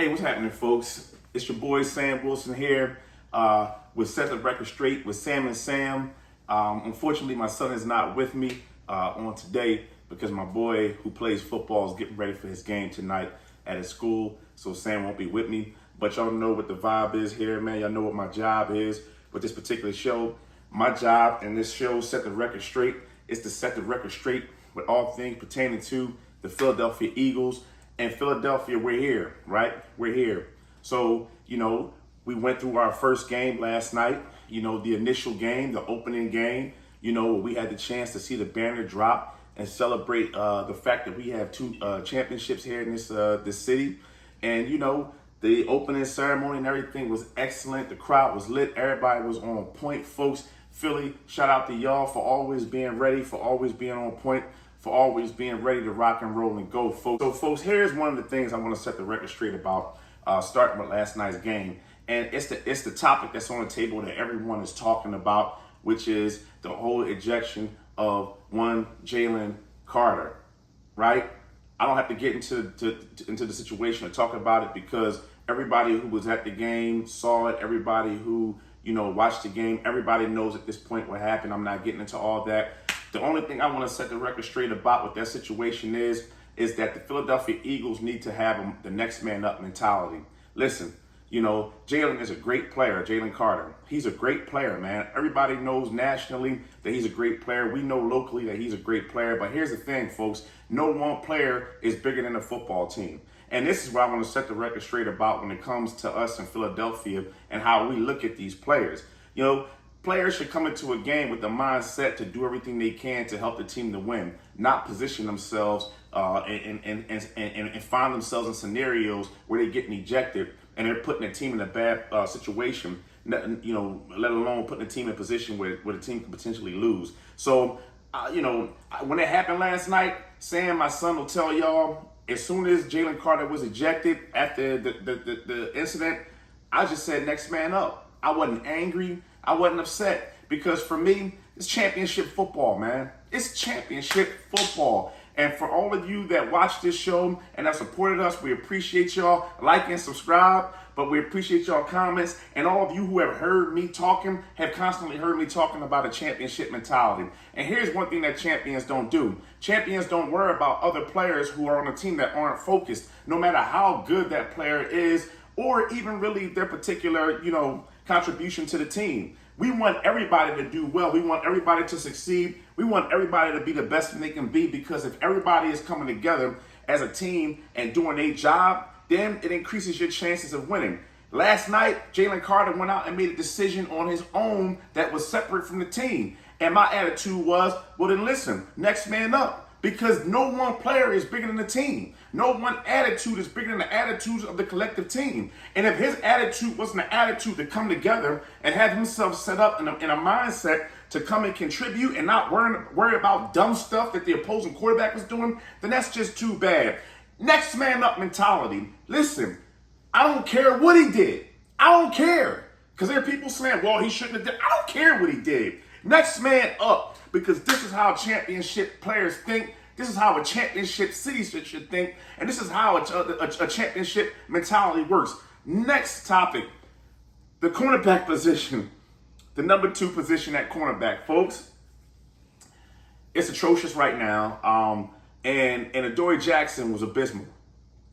Hey, what's happening, folks? It's your boy Sam Wilson here with Set the Record Straight with Sam and Sam. Unfortunately, my son is not with me on today because my boy who plays football is getting ready for his game tonight at his school, so Sam won't be with me. But y'all know what the vibe is here, man. Y'all know what my job is with this particular show. My job in this show, Set the Record Straight, is to set the record straight with all things pertaining to the Philadelphia Eagles. And Philadelphia, we're here, right? We're here. So, we went through our first game last night, the initial game, the opening game, we had the chance to see the banner drop and celebrate the fact that we have two championships here in this city. And, the opening ceremony and everything was excellent. The crowd was lit. Everybody was on point, folks. Philly, shout out to y'all for always being ready, for always being on point, for always being ready to rock and roll and go, folks. So, folks, here's one of the things I want to set the record straight about, starting with last night's game. And it's the topic that's on the table that everyone is talking about, which is the whole ejection of one Jalen Carter, right? I don't have to get into the situation or talk about it because everybody who was at the game saw it. Everybody who, watched the game, everybody knows at this point what happened. I'm not getting into all that. The only thing I want to set the record straight about what that situation is that the Philadelphia Eagles need to have the next man up mentality. Listen, Jalen is a great player, Jalen Carter. He's a great player, man. Everybody knows nationally that he's a great player. We know locally that he's a great player. But here's the thing, folks. No one player is bigger than a football team. And this is what I want to set the record straight about when it comes to us in Philadelphia and how we look at these players. Players should come into a game with the mindset to do everything they can to help the team to win, not position themselves and find themselves in scenarios where they're getting ejected and they're putting the team in a bad situation, let alone putting the team in a position where the team could potentially lose. So, when it happened last night, Sam, my son, will tell y'all, as soon as Jalen Carter was ejected after the incident, I just said, next man up. I wasn't angry. I wasn't upset because for me, it's championship football, man. It's championship football. And for all of you that watch this show and have supported us, we appreciate y'all. Like and subscribe, but we appreciate y'all comments. And all of you who have heard me talking have constantly heard me talking about a championship mentality. And here's one thing that champions don't do. Champions don't worry about other players who are on a team that aren't focused, no matter how good that player is or even really their particular, contribution to the team. We want everybody to do well. We want everybody to succeed. We want everybody to be the best they can be because if everybody is coming together as a team and doing their job, then it increases your chances of winning. Last night, Jalen Carter went out and made a decision on his own that was separate from the team. And my attitude was, well then listen, next man up. Because no one player is bigger than the team. No one attitude is bigger than the attitudes of the collective team. And if his attitude wasn't an attitude to come together and have himself set up in a mindset to come and contribute and not worry about dumb stuff that the opposing quarterback was doing, then that's just too bad. Next man up mentality. Listen, I don't care what he did. I don't care. Because there are people saying, well, he shouldn't have done. I don't care what he did. Next man up, because this is how championship players think. This is how a championship city should think. And this is how a championship mentality works. Next topic, the cornerback position. The number 2 position at cornerback. Folks, it's atrocious right now. And Adoree Jackson was abysmal.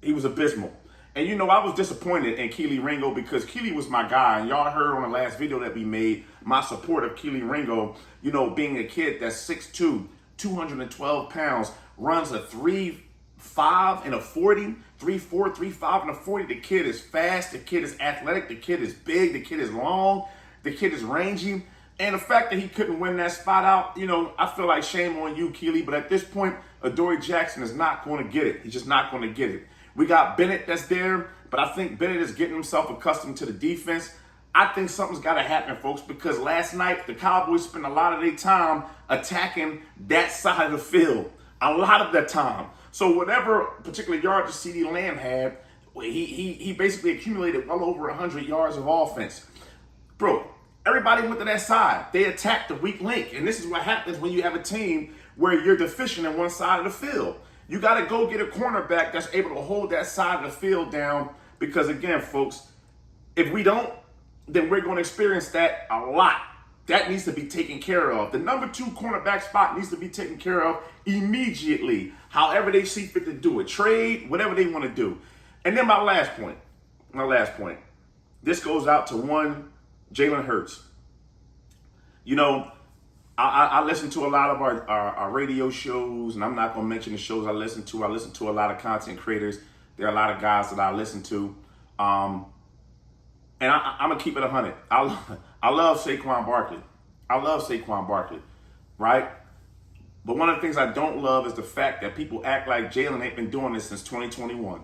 He was abysmal. And I was disappointed in Kelee Ringo because Kelee was my guy. And y'all heard on the last video that we made my support of Kelee Ringo, being a kid that's 6'2", 212 pounds, runs a 3.5 and a 40, 3.4, 3.5 and a 40. The kid is fast. The kid is athletic. The kid is big. The kid is long. The kid is rangy. And the fact that he couldn't win that spot out, I feel like shame on you, Kelee. But at this point, Adoree Jackson is not going to get it. He's just not going to get it. We got Bennett that's there, but I think Bennett is getting himself accustomed to the defense. I think something's got to happen, folks, because last night the Cowboys spent a lot of their time attacking that side of the field. A lot of that time. So whatever particular yardage CeeDee Lamb had, he basically accumulated well over 100 yards of offense. Bro, everybody went to that side. They attacked the weak link. And this is what happens when you have a team where you're deficient in one side of the field. You got to go get a cornerback that's able to hold that side of the field down Because again, folks, if we don't, then we're going to experience that a lot. That needs to be taken care of. The number 2 cornerback spot needs to be taken care of immediately, however they see fit to do it. Trade, whatever they want to do. And then my last point. This goes out to one Jalen Hurts. You know, I listen to a lot of our radio shows, and I'm not going to mention the shows I listen to. I listen to a lot of content creators. There are a lot of guys that I listen to. And I'm going to keep it 100. I love Saquon Barkley. Right? But one of the things I don't love is the fact that people act like Jalen ain't been doing this since 2021.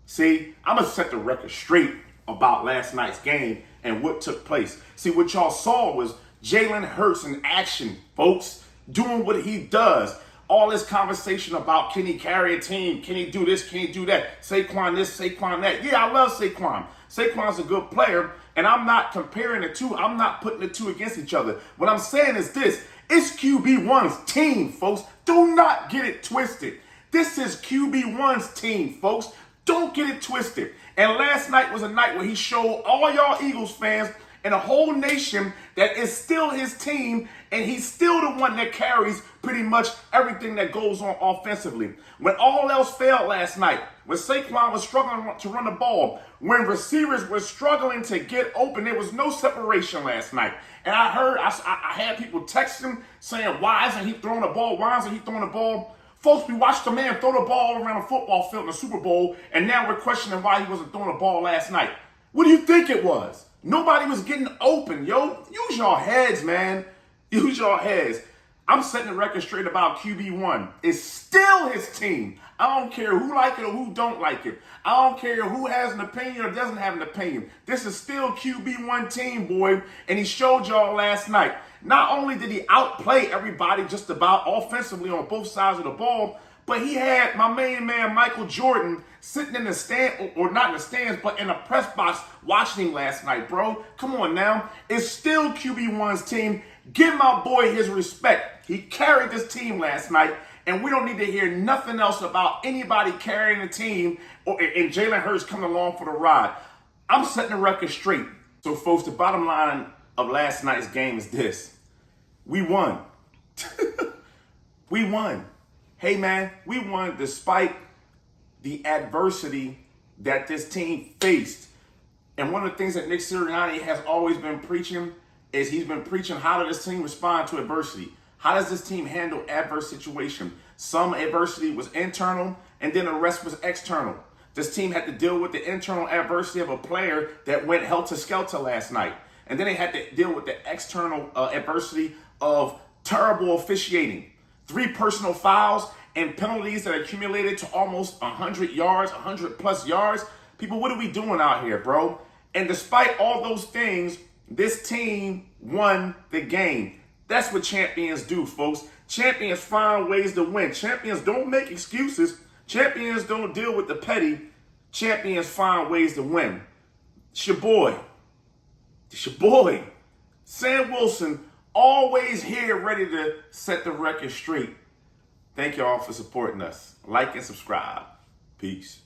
See, I'm going to set the record straight about last night's game and what took place. See, what y'all saw was Jalen Hurts in action, folks, doing what he does. All this conversation about, can he carry a team? Can he do this? Can he do that? Saquon this, Saquon that. Yeah, I love Saquon. Saquon's a good player, and I'm not comparing the two. I'm not putting the two against each other. What I'm saying is this. It's QB1's team, folks. Do not get it twisted. This is QB1's team, folks. Don't get it twisted. And last night was a night where he showed all y'all Eagles fans and a whole nation that is still his team, and he's still the one that carries pretty much everything that goes on offensively. When all else failed last night, when Saquon was struggling to run the ball, when receivers were struggling to get open, there was no separation last night. And I had people texting saying, why isn't he throwing the ball? Why isn't he throwing the ball? Folks, we watched the man throw the ball around a football field in the Super Bowl, and now we're questioning why he wasn't throwing the ball last night. What do you think it was? Nobody was getting open, yo. Use your heads, man. Use your heads. I'm setting the record straight about QB1. It's still his team. I don't care who like it or who don't like it. I don't care who has an opinion or doesn't have an opinion. This is still QB1 team, boy. And he showed y'all last night. Not only did he outplay everybody just about offensively on both sides of the ball, but he had my main man, Michael Jordan, sitting in the stand, or not in the stands, but in the press box watching him last night, bro. Come on now. It's still QB1's team. Give my boy his respect. He carried this team last night, and we don't need to hear nothing else about anybody carrying the team and Jalen Hurts coming along for the ride. I'm setting the record straight. So, folks, the bottom line of last night's game is this. We won. We won. Hey, man, we won despite the adversity that this team faced. And one of the things that Nick Sirianni has always been preaching is he's been preaching, how does this team respond to adversity? How does this team handle adverse situation? Some adversity was internal, and then the rest was external. This team had to deal with the internal adversity of a player that went helter-skelter last night. And then they had to deal with the external adversity of terrible officiating. 3 personal fouls and penalties that accumulated to almost 100 yards, 100 plus yards. People, what are we doing out here, bro? And despite all those things, this team won the game. That's what champions do, folks. Champions find ways to win. Champions don't make excuses. Champions don't deal with the petty. Champions find ways to win. It's your boy. Sam Wilson, always here ready to set the record straight. Thank y'all for supporting us. Like and subscribe. Peace.